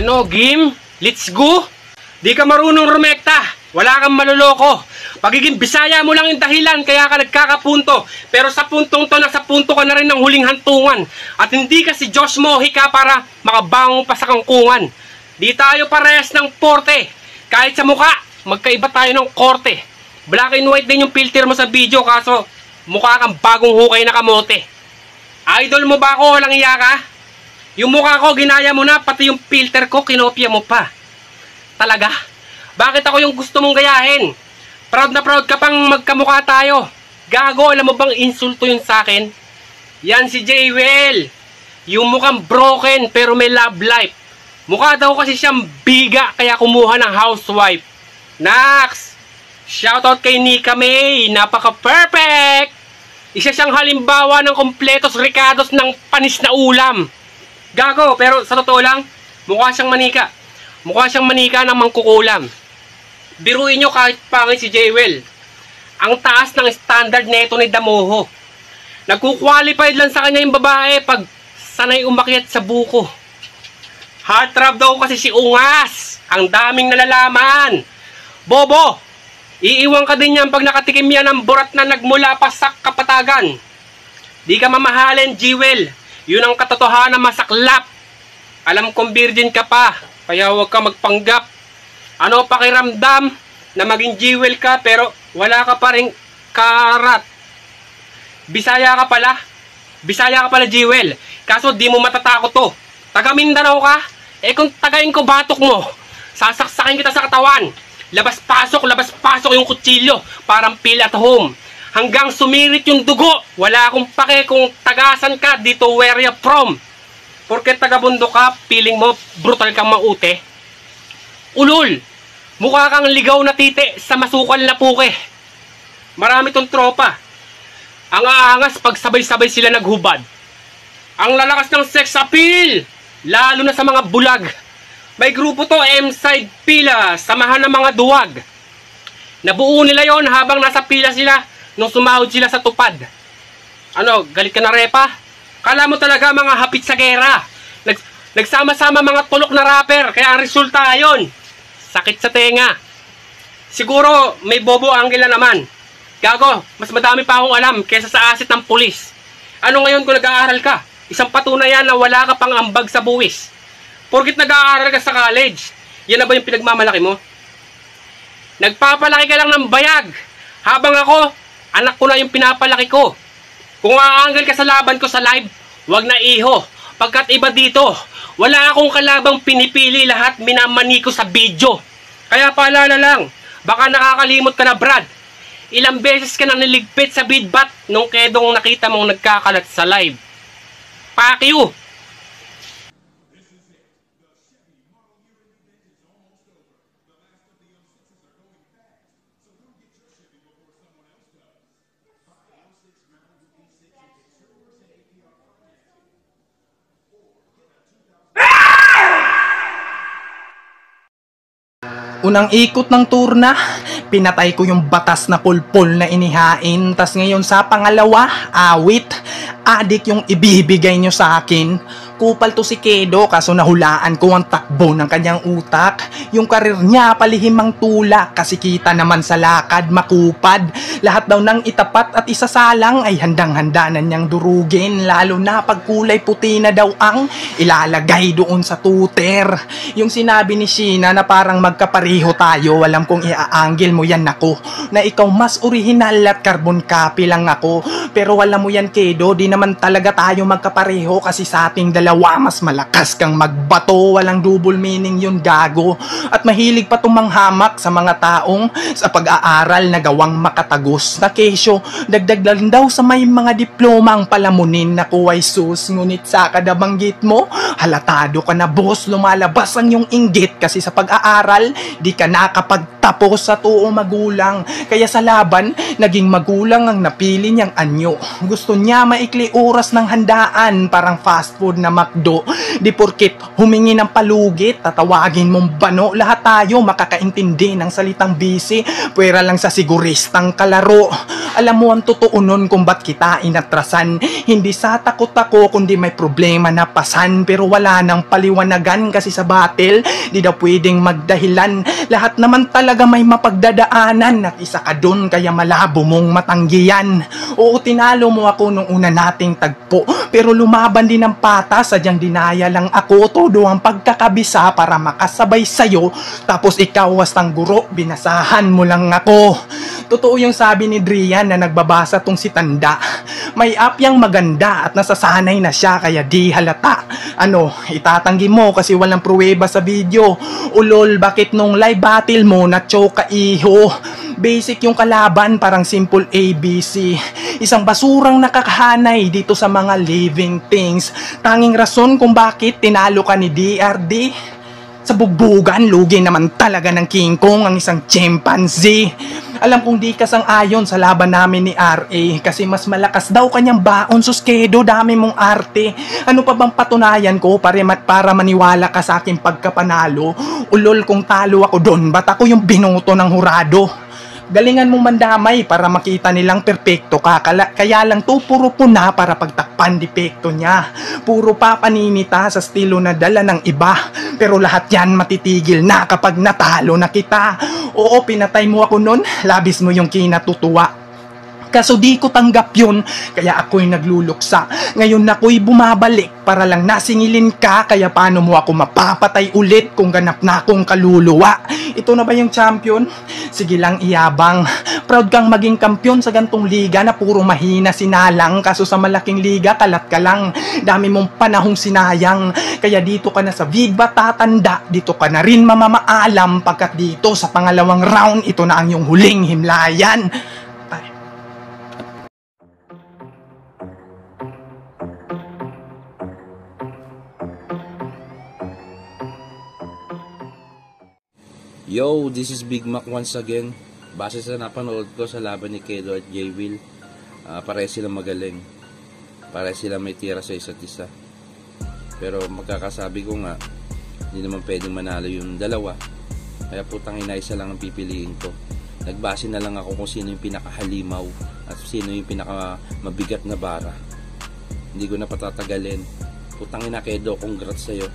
Ano, game? Let's go? Di ka marunong rumekta. Wala kang maluloko. Pagiging Bisaya mo lang yung dahilan kaya ka nagkakapunto. Pero sa puntong to, nasa punto ka na rin ng huling hantungan. At hindi ka si Josh Mojica para makabangon pa sa kangkungan. Di tayo parehas ng porte. Kahit sa muka, magkaiba tayo ng korte. Black and white din yung filter mo sa video, kaso mukha kang bagong hukay na kamote. Idol mo ba ako? Walang iya ka? Yung mukha ko, ginaya mo na, pati yung filter ko, kinopya mo pa. Talaga? Bakit ako yung gusto mong gayahin? Proud na proud ka pang magkamukha tayo. Gago, alam mo bang insulto yun sa akin? Yan si Jewel. Yung mukhang broken pero may love life. Mukha daw kasi siyang biga kaya kumuha ng housewife. Nax! Shoutout kay Nika May. Napaka-perfect! Isa siyang halimbawa ng kompletos ricados ng panis na ulam. Gago, pero sa totoo lang, mukha siyang manika. Mukha siyang manika ng mangkukulam. Biruin nyo kahit pangit si Jewel. Ang taas ng standard neto ni Damoho. Nagkukwalified lang sa kanya yung babae pag sanay umakyat sa buko. Heartthrob daw kasi si Ungas. Ang daming nalalaman. Bobo, iiwan ka din yan pag nakatikim yan ng burat na nagmula pa sa kapatagan. Di ka mamahalin, Jewel. Yun ang katotohanan, masaklap. Alam kong virgin ka pa, kaya huwag ka magpanggap. Ano pakiramdam na maging Jewel ka pero wala ka pa rin karat? Bisaya ka pala. Bisaya ka pala, Jewel. Kaso di mo matatakot to. Taga Mindanao ka? Eh kung tagain ko batok mo, sasaksakin kita sa katawan. Labas-pasok yung kutsilyo. Parang feel at home. Hanggang sumirit yung dugo. Wala akong pake kung tagasan ka dito where you from. Porket taga-bundok ka, feeling mo brutal kang maute. Ulol, mukha kang ligaw na titi sa masukal na puke. Marami tong tropa. Ang aangas pag sabay-sabay sila naghubad. Ang lalakas ng sex appeal, lalo na sa mga bulag. May grupo to, M-side pila, samahan ng mga duwag. Nabuo nila yon habang nasa pila sila nung sumahod sila sa tupad. Ano, galit ka na repa? Kala mo talaga mga hapit sa gera. Nagsama-sama mga tulok na rapper, kaya ang resulta ayon. Sakit sa tenga. Siguro may bobo anggel na naman. Gago, mas madami pa akong alam kaysa sa asit ng pulis. Ano ngayon kung nag-aaral ka? Isang patunayan na wala ka pang ambag sa buwis. Porkit nag-aaral ka sa college, yan na ba yung pinagmamalaki mo? Nagpapalaki ka lang ng bayag. Habang ako, anak ko na yung pinapalaki ko. Kung aanggal ka sa laban ko sa live, wag na iho. Pagkat iba dito, wala akong kalabang pinipili, lahat minamani ko sa video. Kaya paalala lang, baka nakakalimot ka na Brad. Ilang beses ka nang niligpit sa bidbat nung kedong nakita mong nagkakalat sa live. Fuck you! Unang ikot ng tour na, pinatay ko yung batas na pulpul na inihain. Tas ngayon sa pangalawa, awit, adik yung ibibigay nyo sa akin. Kupal to si Kedo kaso nahulaan ko ang takbo ng kanyang utak. Yung karir niya palihimang tulak kasi kita naman sa lakad makupad. Lahat daw ng itapat at isasalang ay handang-handa na niyang durugin. Lalo na pag kulay puti na daw ang ilalagay doon sa tuter. Yung sinabi ni Sheena na parang magkapareho tayo, alam kong iaanggil mo yan ako. Na ikaw mas original at carbon copy lang ako. Pero alam mo yan Kedo, di naman talaga tayo magkapareho kasi sa ating dalawa mas malakas kang magbato. Walang double meaning yun gago. At mahilig pa tumanghamak sa mga taong sa pag-aaral na gawang makatagos na kesyo. Dagdag lang daw sa may mga diploma ang palamunin na kuway sus. Ngunit sa kadabanggit mo, halatado ka na boss. Lumalabas ang yung inggit kasi sa pag-aaral di ka nakapagtapos sa tuong magulang. Kaya sa laban, naging magulang ang napili niyang anyo. Gusto niya maikli oras ng handaan, parang fast food na McDo. Di porkit humingi ng palugit, tatawagin mong bano. Lahat tayo makakaintindi ng salitang busy, pwera lang sa siguristang kalaro. Alam mo ang totoo nun kung ba't kita inatrasan. Hindi sa takot ako kundi may problema na pasan. Pero wala nang paliwanagan kasi sa battle di daw pwedeng magdahilan. Lahat naman talaga may mapagdadaanan. Nakisa ka dun kaya malabo mong matanggihan. Oo, tinalo mo ako nung una nating tagpo, pero lumaban din ng patas. Sadyang dinaya lang ako, todo ang pagkakabisa para makasabay sa'yo. Tapos ikaw wastang guro, binasahan mo lang ako. Totoo yung sabi ni Drian na nagbabasa tong si Tanda. May apyang maganda at nasasanay na siya kaya di halata. Ano, itatanggi mo kasi walang pruweba sa video. Ulol, bakit nung live battle mo na choka iho? Basic yung kalaban, parang simple ABC. Isang basurang nakakahanay dito sa mga living things. Tanging rason kung bakit tinalo ka ni DRD. Sa bugbugan, lugi naman talaga ng King Kong ang isang chimpanzee. Alam kong di ka sang-ayon sa laban namin ni RA kasi mas malakas daw kanyang baon. Suskedo, dami mong arte. Ano pa bang patunayan ko para maniwala ka sa aking pagkapanalo? Ulol, kung talo ako doon, ba't ako yung binoto ng hurado? Galingan mong mandamay para makita nilang perpekto ka. Kaya lang to puro puna para pagtakpan depekto niya. Puro papaninita sa estilo na dala ng iba. Pero lahat yan matitigil na kapag natalo na kita. Oo, pinatay mo ako nun. Labis mo yung kinatutuwa. Kaso di ko tanggap yun, kaya ako'y nagluluksa. Ngayon ako'y bumabalik para lang nasingilin ka. Kaya paano mo ako mapapatay ulit kung ganap na akong kaluluwa? Ito na ba yung champion? Sige lang iyabang. Proud kang maging kampiyon sa gantong liga na puro mahina sinalang. Kaso sa malaking liga kalat ka lang. Dami mong panahong sinayang. Kaya dito ka na sa Viva tatanda. Dito ka na rin mamamaalam. Pagkat dito sa pangalawang round, ito na ang yung huling himlayan. Yo, this is Big Mac once again. Base sa napanood ko sa laban ni Kedo at J-Will, pareha sila magaling. Pareha sila may tira sa isa't isa. Pero magkakasabi ko nga, hindi naman pwedeng manalo yung dalawa. Kaya putang ina, isa lang ang pipiliin ko. Nagbase na lang ako kung sino yung pinakahalimaw at sino yung pinakamabigat na bara. Hindi ko na patatagalin. Putang ina, Kedo, congrats sa'yo.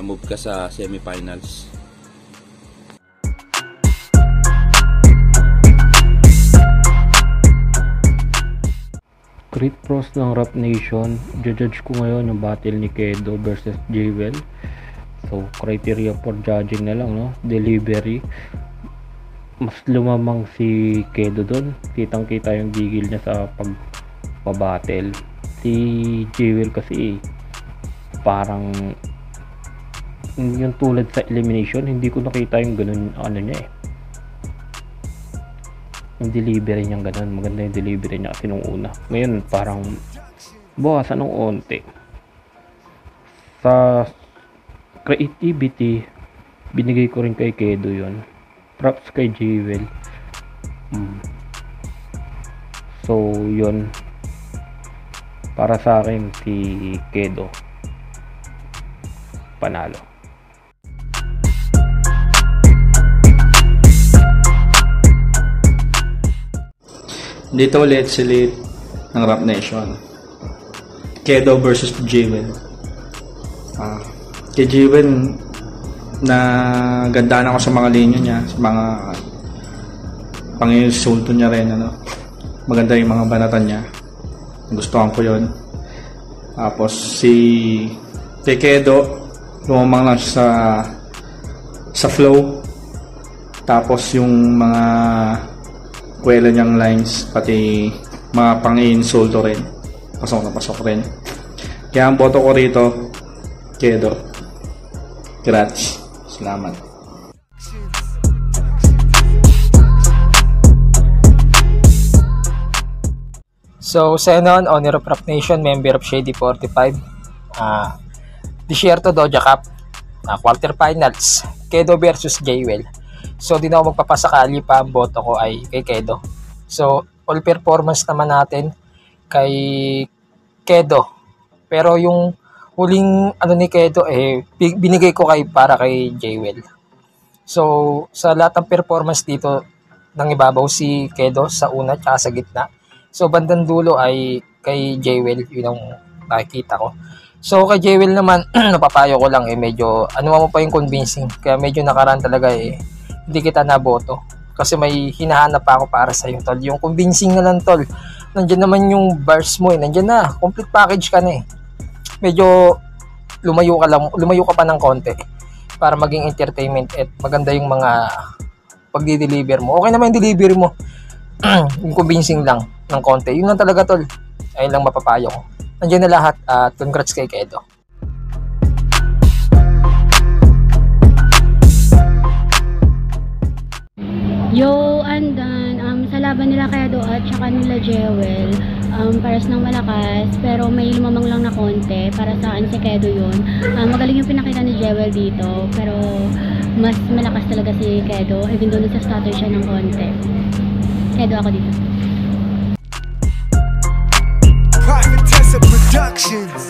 Move ka sa semifinals. Great pros ng Rap Nation. Judge ko ngayon yung battle ni Kedo versus Jewel. So criteria for judging na lang, no? Delivery. Mas lumamang si Kedo doon. Kitang kita yung gigil niya sa pagpa-battle. Si Jewel kasi parang yung tulad sa elimination, hindi ko nakita yung ganun ano niya eh. Yung delivery niyang ganun, maganda yung delivery niya kasi nung una. Ngayon parang bawasan ng onte. Sa creativity, binigay ko rin kay Kedo yun. Props kay Jewel. So yun, para sa akin si Kedo panalo. Dito ulit si Lit ng Rap Nation. Kedo versus Jewel. Kay Jewel, na gandaan ako sa mga linya niya, sa mga pang-insulto niya rin, ano. Maganda yung mga banatan niya. Gustuhan ko yun. Tapos si kay Kedo, lumamang lang siya sa flow. Tapos yung mga kwela niyang lines, pati mga pang-insulto rin, pasok na pasok rin. Kaya ang boto ko rito, Kedo. Gratis. Salamat. So, Senon, owner of Rap Nation, member of Shady 45. Desierto Doja Cup, quarterfinals, Kedo versus Jewel. So, di na ako magpapasakali pa, ang boto ko ay kay Kedo. So, all performance naman natin kay Kedo. Pero yung huling ano ni Kedo binigay ko para kay Jewel. So sa lahat ng performance dito, nang ibabaw si Kedo sa una at sa gitna. So bandang dulo ay kay Jewel, yun ang nakikita ko. So kay Jewel naman, napapayo ko lang medyo ano mo pa yung convincing. Kaya medyo nakaraan talaga hindi kita naboto. Kasi may hinahanap pa ako para sa iyo, tol. Yung convincing na lang, tol. Nandiyan naman yung bars mo nandiyan na. Complete package ka na Medyo lumayo ka pa ng konti para maging entertainment at maganda yung mga pagdi-deliver mo. Okay naman yung delivery mo. Yung convincing lang ng konti. Yun lang talaga, tol. Ayun lang mapapayo ko. Nandiyan na lahat at congrats kay Kedo. Yo, andan, sa laban nila Kedo at saka nila Jewel, pares ng malakas, pero may lumamang lang na konti. Para sa akin si Kedo yun. Magaling yung pinakita ni Jewel dito, pero mas malakas talaga si Kedo, even though nagsa-stutter siya ng konti. Kedo ako dito. Prophetess of Productions.